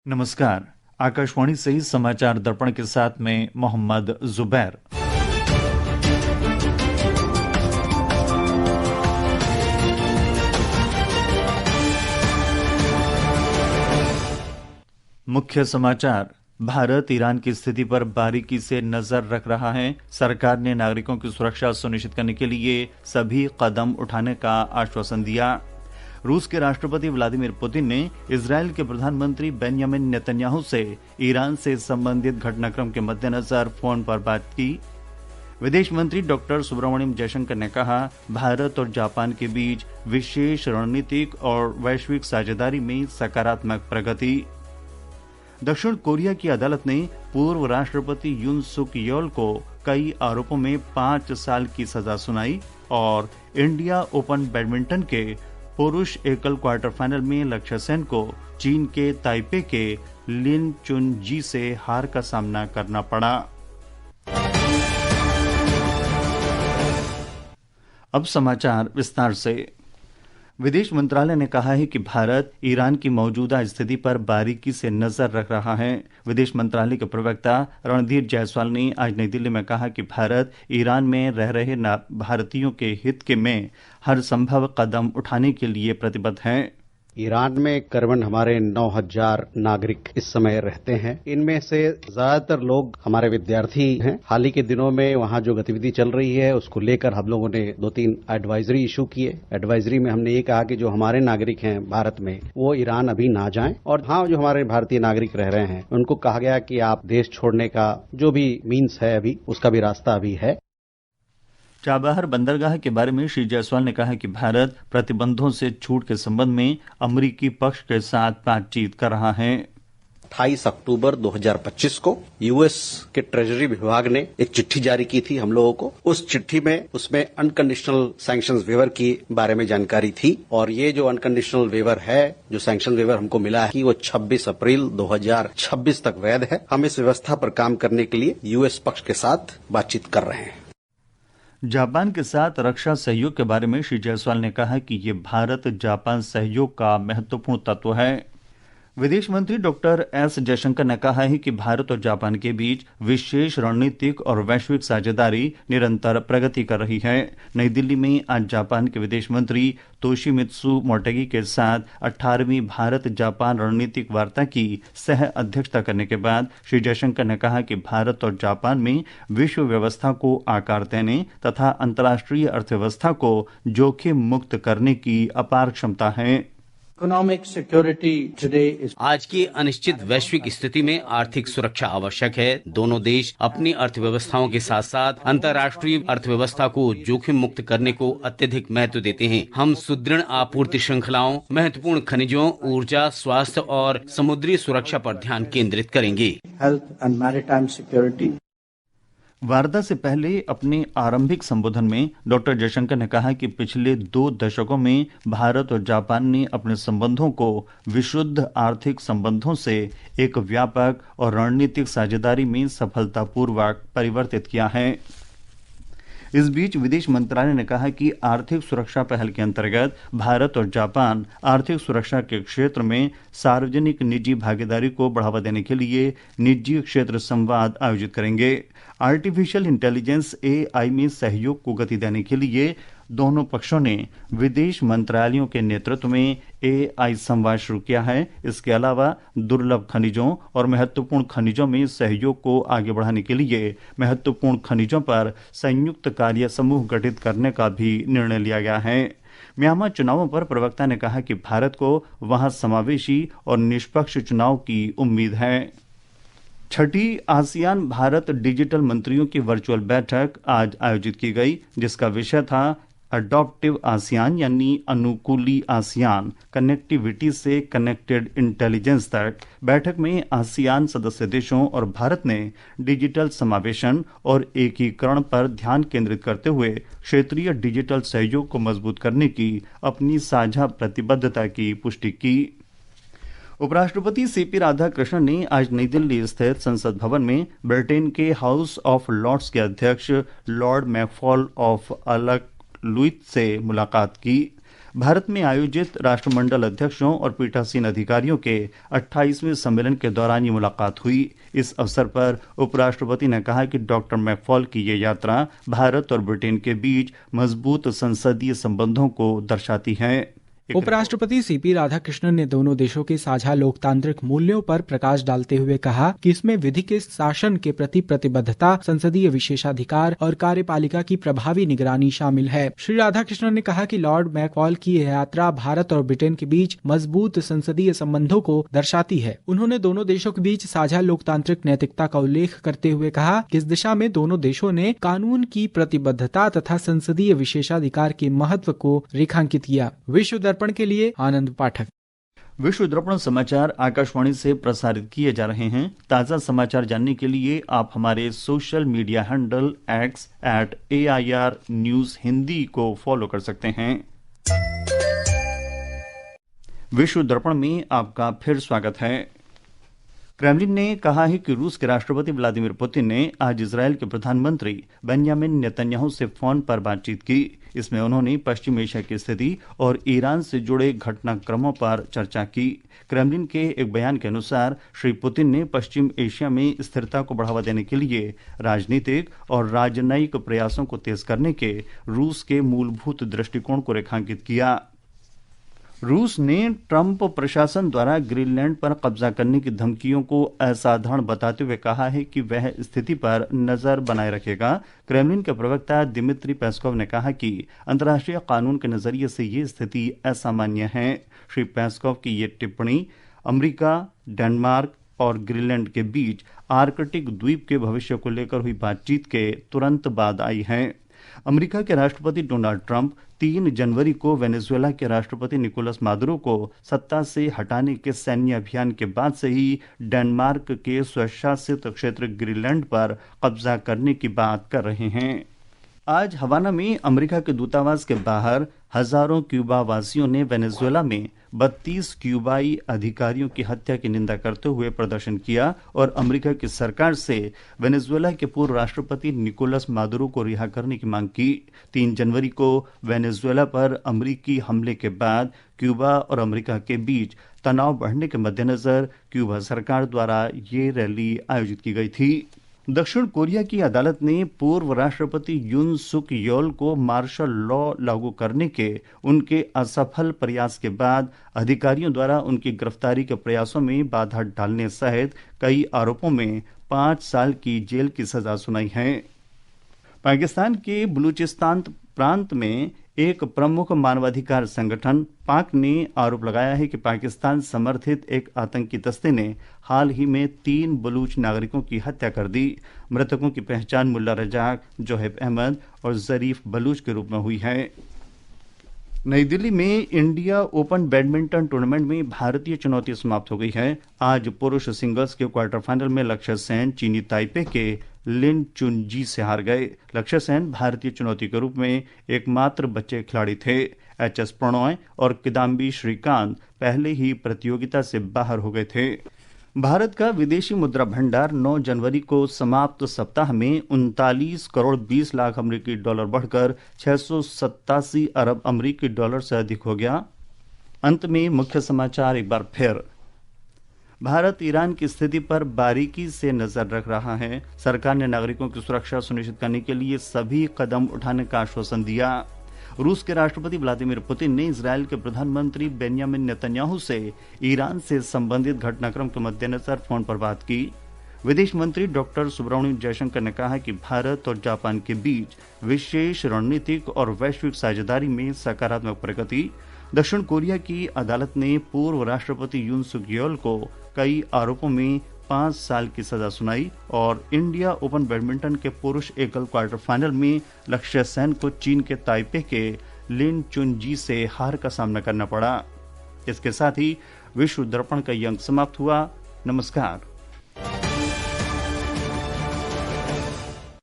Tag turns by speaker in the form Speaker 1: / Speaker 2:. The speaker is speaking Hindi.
Speaker 1: नमस्कार। आकाशवाणी से ही समाचार दर्पण के साथ में मोहम्मद जुबैर। मुख्य समाचार। भारत ईरान की स्थिति पर बारीकी से नजर रख रहा है। सरकार ने नागरिकों की सुरक्षा सुनिश्चित करने के लिए सभी कदम उठाने का आश्वासन दिया। रूस के राष्ट्रपति व्लादिमीर पुतिन ने इजरायल के प्रधानमंत्री बेंयामिन नेतन्याहू से ईरान से संबंधित घटनाक्रम के मद्देनजर फोन पर बात की। विदेश मंत्री डॉक्टर सुब्रमण्यम जयशंकर ने कहा, भारत और जापान के बीच विशेष रणनीतिक और वैश्विक साझेदारी में सकारात्मक प्रगति। दक्षिण कोरिया की अदालत ने पूर्व राष्ट्रपति यून सुक येल को कई आरोपों में 5 साल की सजा सुनाई और इंडिया ओपन बैडमिंटन के पुरुष एकल क्वार्टर फाइनल में लक्ष्य सेन को चीन के ताइपे के लिन चुन जी से हार का सामना करना पड़ा। अब समाचार विस्तार से। विदेश मंत्रालय ने कहा है कि भारत ईरान की मौजूदा स्थिति पर बारीकी से नजर रख रहा है। विदेश मंत्रालय के प्रवक्ता रणधीर जायसवाल ने आज नई दिल्ली में कहा कि भारत ईरान में रह रहे भारतीयों के हित में हर संभव कदम उठाने के लिए प्रतिबद्ध है।
Speaker 2: ईरान में करीबन हमारे 9,000 नागरिक इस समय रहते हैं। इनमें से ज्यादातर लोग हमारे विद्यार्थी हैं। हाल ही के दिनों में वहां जो गतिविधि चल रही है उसको लेकर हम लोगों ने 2-3 एडवाइजरी इशू किए। एडवाइजरी में हमने ये कहा कि जो हमारे नागरिक हैं भारत में वो ईरान अभी ना जाएं, और हाँ, जो हमारे भारतीय नागरिक रह रहे हैं उनको कहा गया कि आप देश छोड़ने का जो भी मीन्स है अभी उसका भी रास्ता अभी है।
Speaker 1: चाबहार बंदरगाह के बारे में श्री जायसवाल ने कहा कि भारत प्रतिबंधों से छूट के संबंध में अमेरिकी पक्ष के साथ बातचीत कर रहा है।
Speaker 2: 28 अक्टूबर 2025 को यूएस के ट्रेजरी विभाग ने एक चिट्ठी जारी की थी हम लोगों को। उस चिट्ठी में उसमें अनकंडीशनल सैंक्शंस वेवर के बारे में जानकारी थी, और ये जो अनकंडीशनल वेवर है, जो सैंक्शन वेवर हमको मिला है, कि वो 26 अप्रैल 2026 तक वैध है। हम इस व्यवस्था पर काम करने के लिए यूएस पक्ष के साथ बातचीत कर रहे हैं।
Speaker 1: जापान के साथ रक्षा सहयोग के बारे में श्री जायसवाल ने कहा कि ये भारत जापान सहयोग का महत्वपूर्ण तत्व है। विदेश मंत्री डॉक्टर एस जयशंकर ने कहा है कि भारत और जापान के बीच विशेष रणनीतिक और वैश्विक साझेदारी निरंतर प्रगति कर रही है। नई दिल्ली में आज जापान के विदेश मंत्री तोशिमित्सु मोटेगी के साथ 18वीं भारत जापान रणनीतिक वार्ता की सह अध्यक्षता करने के बाद श्री जयशंकर ने कहा कि भारत और जापान में विश्व व्यवस्था को आकार देने तथा अंतर्राष्ट्रीय अर्थव्यवस्था को जोखिम मुक्त करने की अपार क्षमता है।
Speaker 3: आज की अनिश्चित वैश्विक स्थिति में आर्थिक सुरक्षा आवश्यक है। दोनों देश अपनी अर्थव्यवस्थाओं के साथ साथ अंतर्राष्ट्रीय अर्थव्यवस्था को जोखिम मुक्त करने को अत्यधिक महत्व देते हैं। हम सुदृढ़ आपूर्ति श्रृंखलाओं, महत्वपूर्ण खनिजों, ऊर्जा, स्वास्थ्य और समुद्री सुरक्षा पर ध्यान केंद्रित करेंगे।
Speaker 1: वार्ता से पहले अपने आरंभिक संबोधन में डॉक्टर जयशंकर ने कहा कि पिछले 2 दशकों में भारत और जापान ने अपने संबंधों को विशुद्ध आर्थिक संबंधों से एक व्यापक और रणनीतिक साझेदारी में सफलतापूर्वक परिवर्तित किया है। इस बीच विदेश मंत्रालय ने कहा कि आर्थिक सुरक्षा पहल के अंतर्गत भारत और जापान आर्थिक सुरक्षा के क्षेत्र में सार्वजनिक निजी भागीदारी को बढ़ावा देने के लिए निजी क्षेत्र संवाद आयोजित करेंगे। आर्टिफिशियल इंटेलिजेंस AI में सहयोग को गति देने के लिए दोनों पक्षों ने विदेश मंत्रालयों के नेतृत्व में AI संवाद शुरू किया है। इसके अलावा दुर्लभ खनिजों और महत्वपूर्ण खनिजों में सहयोग को आगे बढ़ाने के लिए महत्वपूर्ण खनिजों पर संयुक्त कार्य समूह गठित करने का भी निर्णय लिया गया है। म्यांमार चुनावों पर प्रवक्ता ने कहा कि भारत को वहां समावेशी और निष्पक्ष चुनाव की उम्मीद है। 6ठी आसियान भारत डिजिटल मंत्रियों की वर्चुअल बैठक आज आयोजित की गई, जिसका विषय था अडॉप्टिव आसियान यानी अनुकूली आसियान, कनेक्टिविटी से कनेक्टेड इंटेलिजेंस तक। बैठक में आसियान सदस्य देशों और भारत ने डिजिटल समावेशन और एकीकरण पर ध्यान केंद्रित करते हुए क्षेत्रीय डिजिटल सहयोग को मजबूत करने की अपनी साझा प्रतिबद्धता की पुष्टि की। उपराष्ट्रपति सीपी राधाकृष्णन ने आज नई दिल्ली स्थित संसद भवन में ब्रिटेन के हाउस ऑफ लॉर्ड्स के अध्यक्ष लॉर्ड मैकफॉल ऑफ अलक लुईत से मुलाकात की। भारत में आयोजित राष्ट्रमंडल अध्यक्षों और पीठासीन अधिकारियों के 28वें सम्मेलन के दौरान ये मुलाकात हुई। इस अवसर पर उपराष्ट्रपति ने कहा कि डॉक्टर मैकफॉल की ये यात्रा भारत और ब्रिटेन के बीच मजबूत संसदीय संबंधों को दर्शाती है।
Speaker 4: उपराष्ट्रपति सीपी राधाकृष्णन ने दोनों देशों के साझा लोकतांत्रिक मूल्यों पर प्रकाश डालते हुए कहा कि इसमें विधि के शासन के प्रति प्रतिबद्धता, संसदीय विशेषाधिकार और कार्यपालिका की प्रभावी निगरानी शामिल है। श्री राधाकृष्णन ने कहा कि लॉर्ड मैकफॉल की यह यात्रा भारत और ब्रिटेन के बीच मजबूत संसदीय संबंधों को दर्शाती है। उन्होंने दोनों देशों के बीच साझा लोकतांत्रिक नैतिकता का उल्लेख करते हुए कहा कि इस दिशा में दोनों देशों ने कानून की प्रतिबद्धता तथा संसदीय विशेषाधिकार के महत्व को रेखांकित किया। विश्व दर्पण के लिए आनंद पाठक।
Speaker 1: विश्व दर्पण समाचार आकाशवाणी से प्रसारित किए जा रहे हैं। ताजा समाचार जानने के लिए आप हमारे social media handle @AIR news Hindi को फॉलो कर सकते हैं। विश्व दर्पण में आपका फिर स्वागत है। क्रेमलिन ने कहा है कि रूस के राष्ट्रपति व्लादिमीर पुतिन ने आज इजरायल के प्रधानमंत्री बेंजामिन नेतन्याहू से फोन पर बातचीत की। इसमें उन्होंने पश्चिम एशिया की स्थिति और ईरान से जुड़े घटनाक्रमों पर चर्चा की। क्रेमलिन के एक बयान के अनुसार श्री पुतिन ने पश्चिम एशिया में स्थिरता को बढ़ावा देने के लिए राजनीतिक और राजनयिक प्रयासों को तेज करने के रूस के मूलभूत दृष्टिकोण को रेखांकित किया। रूस ने ट्रंप प्रशासन द्वारा ग्रीनलैंड पर कब्जा करने की धमकियों को असाधारण बताते हुए कहा है कि वह स्थिति पर नजर बनाए रखेगा। क्रेमलिन के प्रवक्ता दिमित्री पेस्कोव ने कहा कि अंतर्राष्ट्रीय कानून के नजरिए से ये स्थिति असामान्य है। श्री पेस्कोव की ये टिप्पणी अमेरिका, डेनमार्क और ग्रीनलैंड के बीच आर्कटिक द्वीप के भविष्य को लेकर हुई बातचीत के तुरंत बाद आई है। अमेरिका के राष्ट्रपति डोनाल्ड ट्रंप 3 जनवरी को वेनेजुएला के राष्ट्रपति निकोलस मादुरो को सत्ता से हटाने के सैन्य अभियान के बाद से ही डेनमार्क के स्वशासित क्षेत्र ग्रीनलैंड पर कब्जा करने की बात कर रहे हैं। आज हवाना में अमेरिका के दूतावास के बाहर हजारों क्यूबा वासियों ने वेनेजुएला में 32 क्यूबाई अधिकारियों की हत्या की निंदा करते हुए प्रदर्शन किया और अमेरिका की सरकार से वेनेजुएला के पूर्व राष्ट्रपति निकोलस मादुरो को रिहा करने की मांग की। 3 जनवरी को वेनेजुएला पर अमेरिकी हमले के बाद क्यूबा और अमेरिका के बीच तनाव बढ़ने के मद्देनजर क्यूबा सरकार द्वारा ये रैली आयोजित की गई थी। दक्षिण कोरिया की अदालत ने पूर्व राष्ट्रपति यून सुक योल को मार्शल लॉ लागू करने के उनके असफल प्रयास के बाद अधिकारियों द्वारा उनकी गिरफ्तारी के प्रयासों में बाधा डालने सहित कई आरोपों में 5 साल की जेल की सजा सुनाई है। पाकिस्तान के बलूचिस्तान प्रांत में एक प्रमुख मानवाधिकार संगठन पाक ने आरोप लगाया है कि पाकिस्तान समर्थित एक आतंकी दस्ते ने हाल ही में 3 बलूच नागरिकों की हत्या कर दी। मृतकों की पहचान मुल्ला रजाक, जोहेब अहमद और जरीफ बलूच के रूप में हुई है। नई दिल्ली में इंडिया ओपन बैडमिंटन टूर्नामेंट में भारतीय चुनौती समाप्त हो गई है। आज पुरुष सिंगल्स के क्वार्टर फाइनल में लक्ष्य सेन चीनी ताइपे के लिन चुनजी से हार गए। लक्ष्य सेन भारतीय चुनौती के रूप में एकमात्र बच्चे खिलाड़ी थे। एचएस प्रणॉय और किदाम्बी श्रीकांत पहले ही प्रतियोगिता से बाहर हो गए थे। भारत का विदेशी मुद्रा भंडार 9 जनवरी को समाप्त सप्ताह में 39 करोड़ 20 लाख अमेरिकी डॉलर बढ़कर 687 अरब अमेरिकी डॉलर से अधिक हो गया। अंत में मुख्य समाचार एक बार फिर। भारत ईरान की स्थिति पर बारीकी से नजर रख रहा है। सरकार ने नागरिकों की सुरक्षा सुनिश्चित करने के लिए सभी कदम उठाने का आश्वासन दिया। रूस के राष्ट्रपति व्लादिमीर पुतिन ने इजरायल के प्रधानमंत्री बेंजामिन नेतन्याहू से ईरान से संबंधित घटनाक्रम के मद्देनजर फोन पर बात की। विदेश मंत्री डॉक्टर सुब्रमण्यम जयशंकर ने कहा कि भारत और जापान के बीच विशेष रणनीतिक और वैश्विक साझेदारी में सकारात्मक प्रगति। दक्षिण कोरिया की अदालत ने पूर्व राष्ट्रपति यून सुक येओल को कई आरोपों में 5 साल की सजा सुनाई। और इंडिया ओपन बैडमिंटन के पुरुष एकल क्वार्टर फाइनल में लक्ष्य सेन को चीन के ताइपे के लिन चुनजी से हार का सामना करना पड़ा। इसके साथ ही विश्व दर्पण का ये अंक समाप्त हुआ। नमस्कार।